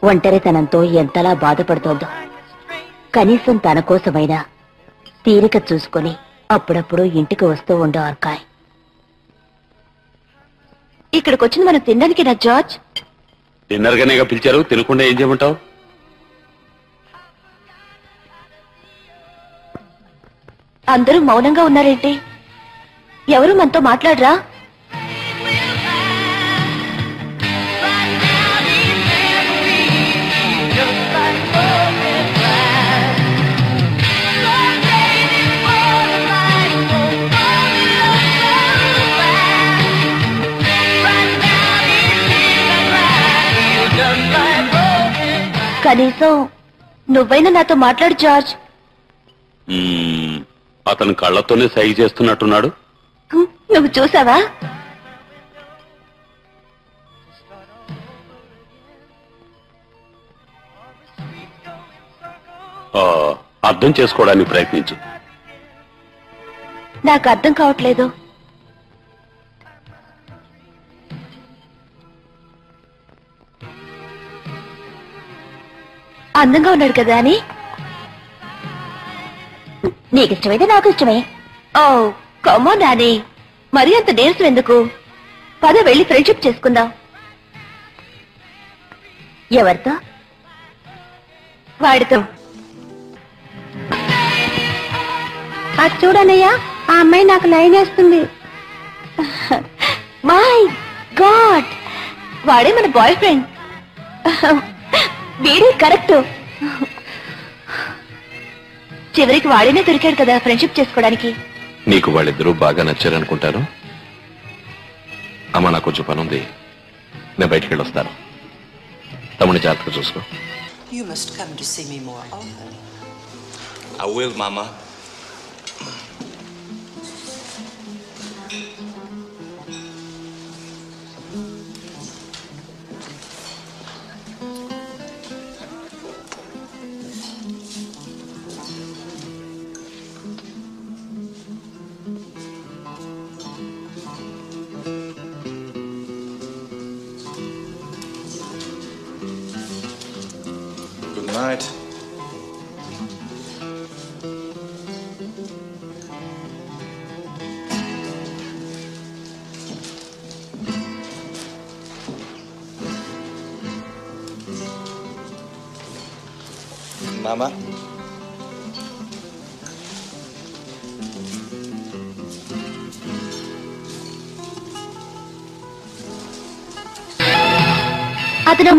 ఒంటరితనంతో ఎంతలా బాధపడుతోందో. కనీసం తన కోసమైనా తీరిక చూసుకుని అప్పుడప్పుడు ఇంటికి వస్తూ ఉండో అర్కాయ్. ఇక్కడికొచ్చింది మనం తినడానికి నా జార్జ్. డిన్నర్గానేగా పిలిచారు, తినకుండా ఏం చేయమంటావు? అందరూ మౌనంగా ఉన్నారేంటి? ఎవరు మనతో మాట్లాడరా? కనీసం నువ్వైనా నాతో మాట్లాడు జార్జ్. అతను కళ్ళతోనే సైగ చేస్తున్నట్టున్నాడు. నువ్వు చూసావా? అర్థం చేసుకోవడానికి ప్రయత్నించు. నాకు అర్థం కావట్లేదు. అందంగా ఉన్నాడు కదా అని. నీకు ఇష్టమైతే నాకు ఇష్టమే. ఓ కమో నాని, మరి అంత నీరసం ఎందుకు? పద వెళ్ళి ఫ్రెండ్షిప్ చేసుకుందాం. ఎవరితో? వాడితో. అది చూడనయ్యా, ఆ అమ్మాయి నాకు లైన్ వేస్తుంది. మై గాడ్, వాడే మన బాయ్ ఫ్రెండ్. వీడే కరెక్ట్. చివరికి వాడినే దొరికాడు కదా ఫ్రెండ్షిప్ చేసుకోవడానికి. నీకు వాళ్ళిద్దరూ బాగా నచ్చారనుకుంటాను. అమ్మ నాకు కొంచెం పని ఉంది, నేను బయటికి వెళ్ళొస్తాను. తమ్ముని జాగ్రత్తగా చూసుకో. You must come to see me more often. I will, Mama. Good night. Mama. అతను